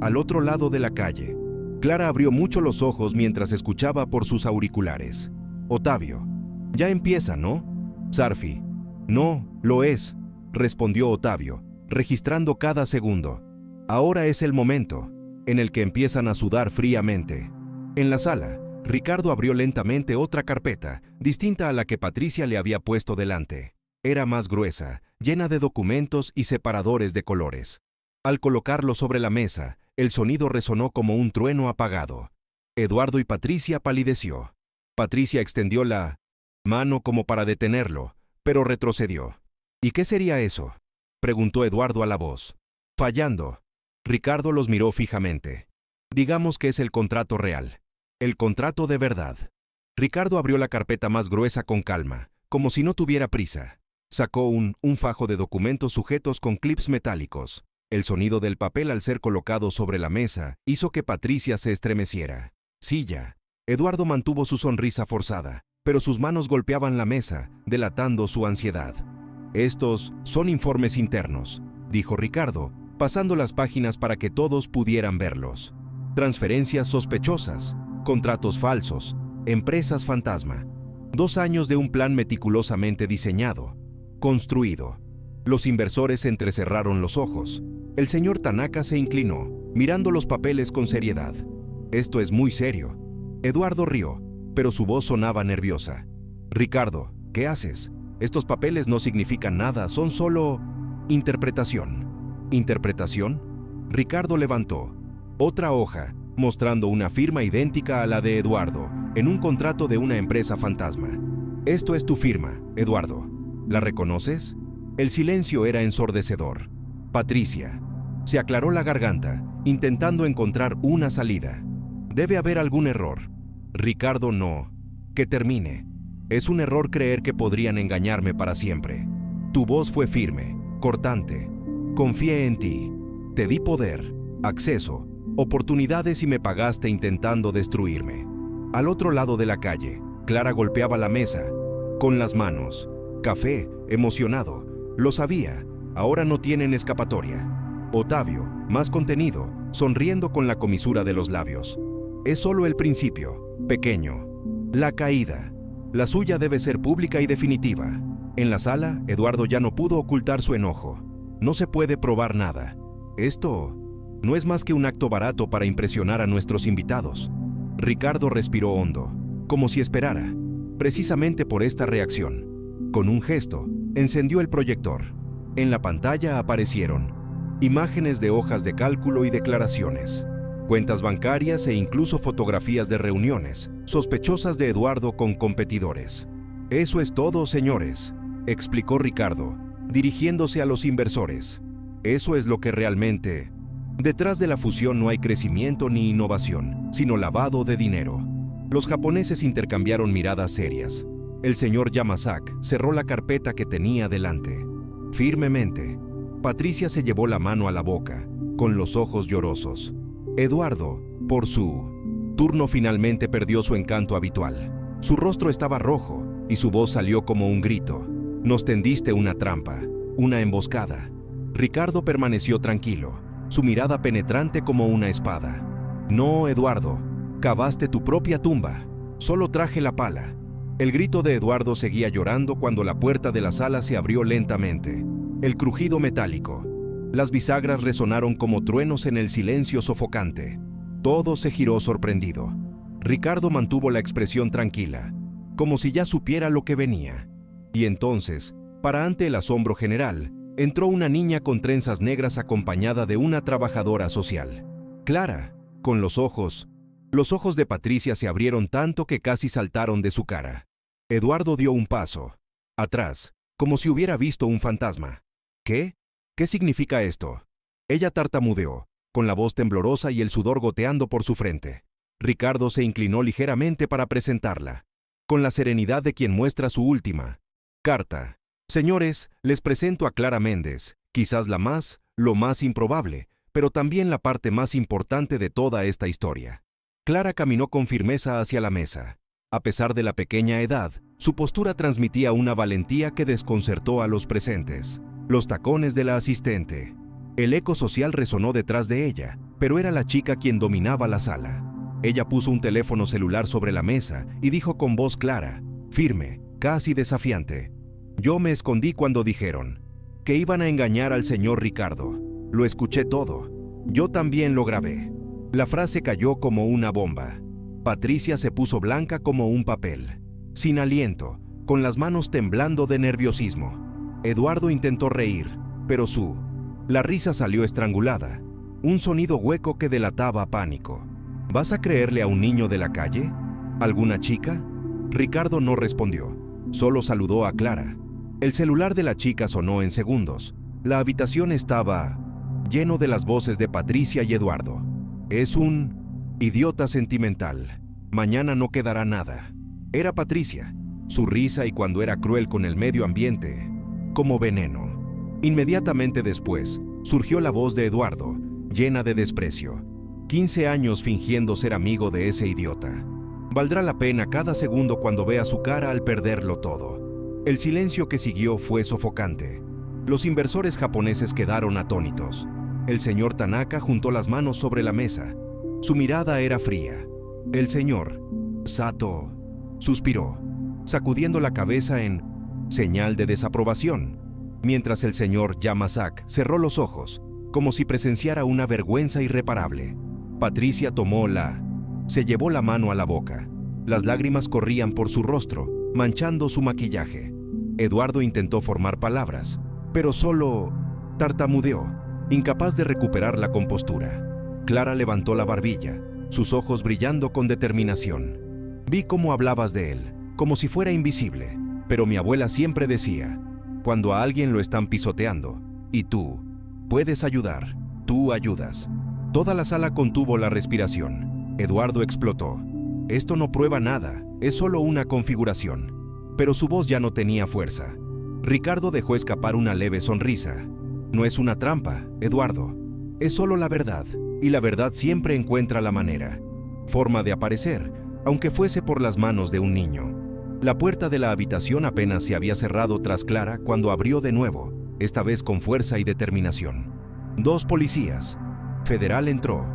Al otro lado de la calle, Clara abrió mucho los ojos mientras escuchaba por sus auriculares. «Otavio, ya empieza, ¿no?» «Sarfi». «No, lo es», respondió Otavio, registrando cada segundo. «Ahora es el momento en el que empiezan a sudar fríamente». En la sala, Ricardo abrió lentamente otra carpeta, distinta a la que Patricia le había puesto delante. Era más gruesa, llena de documentos y separadores de colores. Al colocarlo sobre la mesa, el sonido resonó como un trueno apagado. Eduardo y Patricia palideció. Patricia extendió la mano como para detenerlo, pero retrocedió. «¿Y qué sería eso?», preguntó Eduardo a la voz. «Fallando». Ricardo los miró fijamente. «Digamos que es el contrato real. El contrato de verdad». Ricardo abrió la carpeta más gruesa con calma, como si no tuviera prisa. Sacó un fajo de documentos sujetos con clips metálicos. El sonido del papel al ser colocado sobre la mesa hizo que Patricia se estremeciera. «Silla». Eduardo mantuvo su sonrisa forzada, pero sus manos golpeaban la mesa, delatando su ansiedad. «Estos son informes internos», dijo Ricardo, pasando las páginas para que todos pudieran verlos. «Transferencias sospechosas, contratos falsos, empresas fantasma. 2 años de un plan meticulosamente diseñado, construido». Los inversores entrecerraron los ojos. El señor Tanaka se inclinó, mirando los papeles con seriedad. «Esto es muy serio». Eduardo rió, pero su voz sonaba nerviosa. «Ricardo, ¿qué haces? Estos papeles no significan nada, son solo interpretación». «¿Interpretación?». Ricardo levantó otra hoja, mostrando una firma idéntica a la de Eduardo, en un contrato de una empresa fantasma. Esto es tu firma, Eduardo. ¿La reconoces? El silencio era ensordecedor. Patricia. Se aclaró la garganta, intentando encontrar una salida. Debe haber algún error. Ricardo, no. Que termine. Es un error creer que podrían engañarme para siempre. Tu voz fue firme, cortante. Confié en ti. Te di poder, acceso, oportunidades y me pagaste intentando destruirme. Al otro lado de la calle, Clara golpeaba la mesa, con las manos. Café, emocionado. Lo sabía, ahora no tienen escapatoria. Otavio, más contenido, sonriendo con la comisura de los labios. Es solo el principio, pequeño. La caída. La suya debe ser pública y definitiva. En la sala, Eduardo ya no pudo ocultar su enojo. No se puede probar nada. Esto no es más que un acto barato para impresionar a nuestros invitados. Ricardo respiró hondo, como si esperara, precisamente por esta reacción. Con un gesto, encendió el proyector. En la pantalla aparecieron imágenes de hojas de cálculo y declaraciones, cuentas bancarias e incluso fotografías de reuniones sospechosas de Eduardo con competidores. Eso es todo, señores, explicó Ricardo, dirigiéndose a los inversores. Eso es lo que realmente... Detrás de la fusión no hay crecimiento ni innovación, sino lavado de dinero. Los japoneses intercambiaron miradas serias. El señor Yamazaki cerró la carpeta que tenía delante. Firmemente, Patricia se llevó la mano a la boca, con los ojos llorosos. Eduardo, por su turno, finalmente perdió su encanto habitual. Su rostro estaba rojo y su voz salió como un grito. Nos tendiste una trampa, una emboscada. Ricardo permaneció tranquilo, su mirada penetrante como una espada. No, Eduardo, cavaste tu propia tumba. Solo traje la pala. El grito de Eduardo seguía llorando cuando la puerta de la sala se abrió lentamente. El crujido metálico. Las bisagras resonaron como truenos en el silencio sofocante. Todo se giró sorprendido. Ricardo mantuvo la expresión tranquila, como si ya supiera lo que venía. Y entonces, para ante el asombro general, entró una niña con trenzas negras acompañada de una trabajadora social. Clara, con los ojos de Patricia se abrieron tanto que casi saltaron de su cara. Eduardo dio un paso atrás, como si hubiera visto un fantasma. ¿Qué? ¿Qué significa esto? Ella tartamudeó, con la voz temblorosa y el sudor goteando por su frente. Ricardo se inclinó ligeramente para presentarla, con la serenidad de quien muestra su última carta. Señores, les presento a Clara Méndez, quizás lo más improbable, pero también la parte más importante de toda esta historia. Clara caminó con firmeza hacia la mesa. A pesar de la pequeña edad, su postura transmitía una valentía que desconcertó a los presentes. Los tacones de la asistente. El eco social resonó detrás de ella, pero era la chica quien dominaba la sala. Ella puso un teléfono celular sobre la mesa y dijo con voz clara, firme, casi desafiante. Yo me escondí cuando dijeron que iban a engañar al señor Ricardo. Lo escuché todo. Yo también lo grabé. La frase cayó como una bomba. Patricia se puso blanca como un papel, sin aliento, con las manos temblando de nerviosismo. Eduardo intentó reír, pero la risa salió estrangulada, un sonido hueco que delataba pánico. ¿Vas a creerle a un niño de la calle? ¿Alguna chica? Ricardo no respondió, solo saludó a Clara. El celular de la chica sonó en segundos. La habitación estaba lleno de las voces de Patricia y Eduardo. Es un idiota sentimental. Mañana no quedará nada. Era Patricia, su risa y cuando era cruel con el medio ambiente, como veneno. Inmediatamente después, surgió la voz de Eduardo, llena de desprecio. 15 años fingiendo ser amigo de ese idiota. Valdrá la pena cada segundo cuando vea su cara al perderlo todo. El silencio que siguió fue sofocante. Los inversores japoneses quedaron atónitos. El señor Tanaka juntó las manos sobre la mesa. Su mirada era fría. El señor Sato suspiró, sacudiendo la cabeza en señal de desaprobación, mientras el señor Yamazaki cerró los ojos, como si presenciara una vergüenza irreparable. Patricia se llevó la mano a la boca. Las lágrimas corrían por su rostro, manchando su maquillaje. Eduardo intentó formar palabras, pero solo tartamudeó, incapaz de recuperar la compostura. Clara levantó la barbilla, sus ojos brillando con determinación. Vi cómo hablabas de él, como si fuera invisible, pero mi abuela siempre decía, cuando a alguien lo están pisoteando, y tú puedes ayudar, tú ayudas. Toda la sala contuvo la respiración. Eduardo explotó. Esto no prueba nada, es solo una configuración. Pero su voz ya no tenía fuerza. Ricardo dejó escapar una leve sonrisa. No es una trampa, Eduardo. Es solo la verdad, y la verdad siempre encuentra la manera, forma de aparecer, aunque fuese por las manos de un niño. La puerta de la habitación apenas se había cerrado tras Clara cuando abrió de nuevo, esta vez con fuerza y determinación. 2 policías. Federal entró,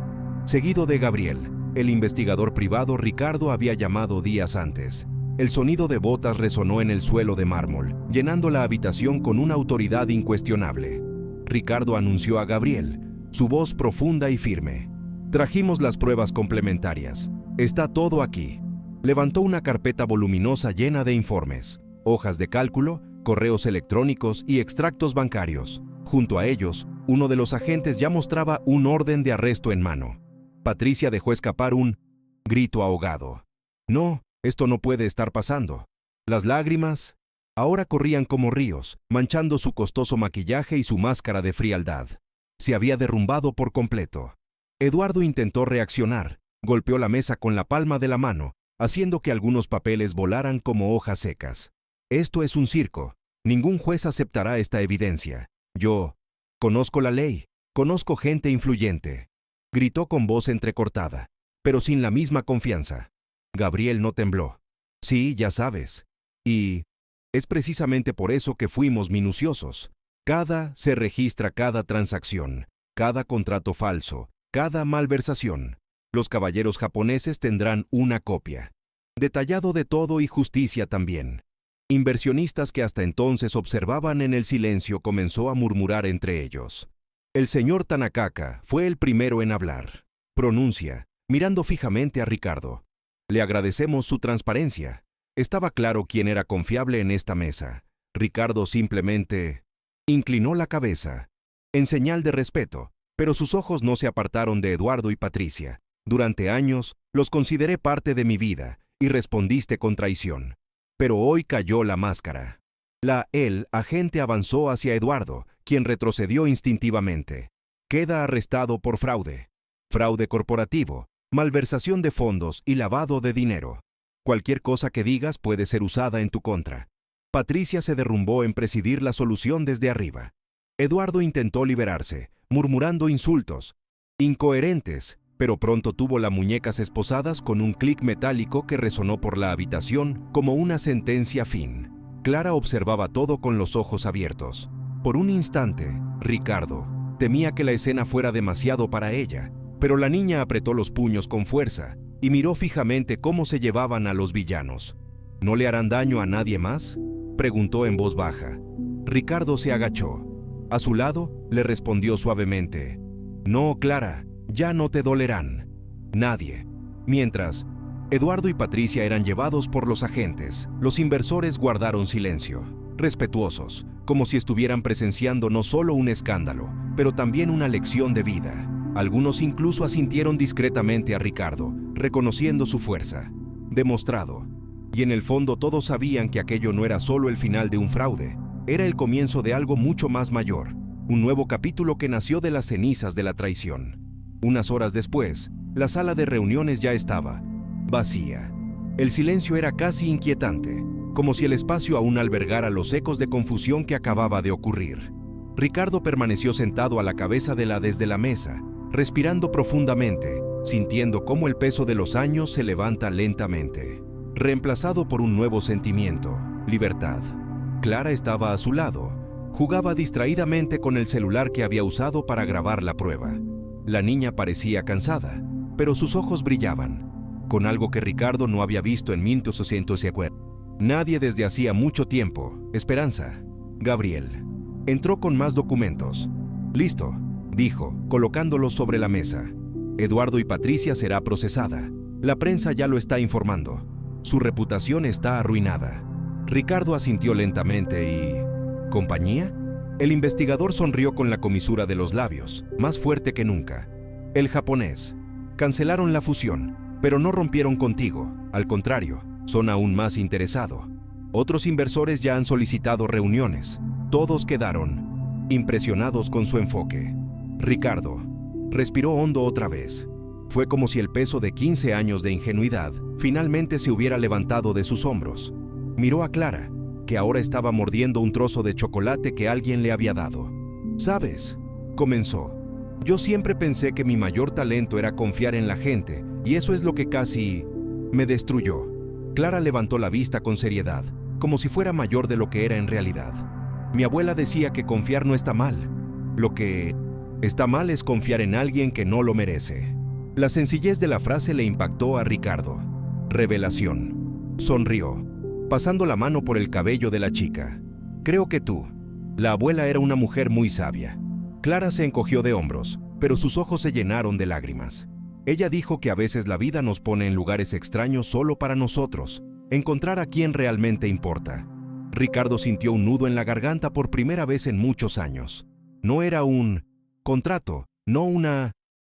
seguido de Gabriel. El investigador privado Ricardo había llamado días antes. El sonido de botas resonó en el suelo de mármol, llenando la habitación con una autoridad incuestionable. Ricardo anunció a Gabriel, su voz profunda y firme. Trajimos las pruebas complementarias. Está todo aquí. Levantó una carpeta voluminosa llena de informes, hojas de cálculo, correos electrónicos y extractos bancarios. Junto a ellos, uno de los agentes ya mostraba un orden de arresto en mano. Patricia dejó escapar un grito ahogado. No, esto no puede estar pasando. Las lágrimas ahora corrían como ríos, manchando su costoso maquillaje y su máscara de frialdad. Se había derrumbado por completo. Eduardo intentó reaccionar, golpeó la mesa con la palma de la mano, haciendo que algunos papeles volaran como hojas secas. Esto es un circo. Ningún juez aceptará esta evidencia. Yo conozco la ley, conozco gente influyente. Gritó con voz entrecortada, pero sin la misma confianza. Gabriel no tembló. Sí, ya sabes. Y es precisamente por eso que fuimos minuciosos. Se registra cada transacción, cada contrato falso, cada malversación. Los caballeros japoneses tendrán una copia. Detallado de todo y justicia también. Inversionistas que hasta entonces observaban en el silencio comenzó a murmurar entre ellos. El señor Tanaka fue el primero en hablar. Pronuncia, mirando fijamente a Ricardo. Le agradecemos su transparencia. Estaba claro quién era confiable en esta mesa. Ricardo simplemente inclinó la cabeza, en señal de respeto, pero sus ojos no se apartaron de Eduardo y Patricia. Durante años, los consideré parte de mi vida, y respondiste con traición. Pero hoy cayó la máscara. El agente avanzó hacia Eduardo, quien retrocedió instintivamente. Queda arrestado por fraude. Fraude corporativo, malversación de fondos y lavado de dinero. Cualquier cosa que digas puede ser usada en tu contra. Patricia se derrumbó en presidir la solución desde arriba. Eduardo intentó liberarse, murmurando insultos incoherentes, pero pronto tuvo las muñecas esposadas con un clic metálico que resonó por la habitación como una sentencia fin. Clara observaba todo con los ojos abiertos. Por un instante, Ricardo temía que la escena fuera demasiado para ella, pero la niña apretó los puños con fuerza y miró fijamente cómo se llevaban a los villanos. ¿No le harán daño a nadie más?, preguntó en voz baja. Ricardo se agachó. A su lado, le respondió suavemente. No, Clara, ya no te dolerán. Nadie. Mientras, Eduardo y Patricia eran llevados por los agentes, los inversores guardaron silencio, respetuosos, como si estuvieran presenciando no solo un escándalo, pero también una lección de vida. Algunos incluso asintieron discretamente a Ricardo, reconociendo su fuerza. Demostrado. Y en el fondo todos sabían que aquello no era solo el final de un fraude, era el comienzo de algo mucho más mayor, un nuevo capítulo que nació de las cenizas de la traición. Unas horas después, la sala de reuniones ya estaba vacía. El silencio era casi inquietante, como si el espacio aún albergara los ecos de confusión que acababa de ocurrir. Ricardo permaneció sentado a la cabeza desde la mesa, respirando profundamente, sintiendo cómo el peso de los años se levanta lentamente, reemplazado por un nuevo sentimiento, libertad. Clara estaba a su lado, jugaba distraídamente con el celular que había usado para grabar la prueba. La niña parecía cansada, pero sus ojos brillaban, con algo que Ricardo no había visto en 1950. Nadie desde hacía mucho tiempo. Esperanza. Gabriel entró con más documentos. Listo, dijo, colocándolos sobre la mesa. Eduardo y Patricia será procesada. La prensa ya lo está informando. Su reputación está arruinada. Ricardo asintió lentamente y... ¿Compañía? El investigador sonrió con la comisura de los labios, más fuerte que nunca. El japonés. Cancelaron la fusión, pero no rompieron contigo. Al contrario, son aún más interesado. Otros inversores ya han solicitado reuniones. Todos quedaron impresionados con su enfoque. Ricardo respiró hondo otra vez. Fue como si el peso de 15 años de ingenuidad finalmente se hubiera levantado de sus hombros. Miró a Clara, que ahora estaba mordiendo un trozo de chocolate que alguien le había dado. «¿Sabes?», comenzó. «Yo siempre pensé que mi mayor talento era confiar en la gente, y eso es lo que casi me destruyó». Clara levantó la vista con seriedad, como si fuera mayor de lo que era en realidad. «Mi abuela decía que confiar no está mal. Lo que está mal es confiar en alguien que no lo merece». La sencillez de la frase le impactó a Ricardo. Revelación. Sonrió, pasando la mano por el cabello de la chica. «Creo que tú». La abuela era una mujer muy sabia. Clara se encogió de hombros, pero sus ojos se llenaron de lágrimas. Ella dijo que a veces la vida nos pone en lugares extraños solo para nosotros, encontrar a quien realmente importa. Ricardo sintió un nudo en la garganta por primera vez en muchos años. No era un contrato, no una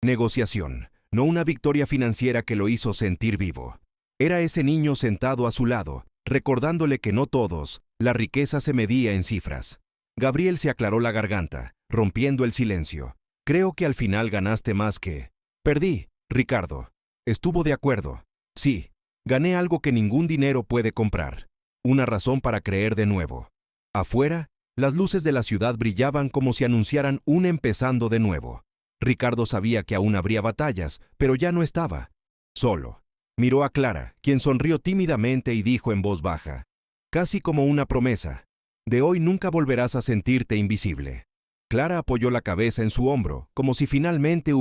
negociación, no una victoria financiera que lo hizo sentir vivo. Era ese niño sentado a su lado, recordándole que no todos, la riqueza se medía en cifras. Gabriel se aclaró la garganta, rompiendo el silencio. «Creo que al final ganaste más que perdí». Ricardo estuvo de acuerdo. «Sí, gané algo que ningún dinero puede comprar. Una razón para creer de nuevo». Afuera, las luces de la ciudad brillaban como si anunciaran un empezando de nuevo. Ricardo sabía que aún habría batallas, pero ya no estaba solo. Miró a Clara, quien sonrió tímidamente y dijo en voz baja, casi como una promesa: «De hoy nunca volverás a sentirte invisible». Clara apoyó la cabeza en su hombro, como si finalmente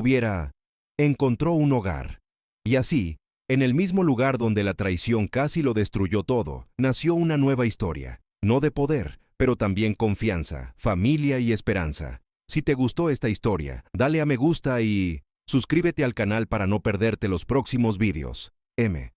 encontró un hogar. Y así, en el mismo lugar donde la traición casi lo destruyó todo, nació una nueva historia, no de poder, pero también confianza, familia y esperanza. Si te gustó esta historia, dale a me gusta y suscríbete al canal para no perderte los próximos vídeos. M.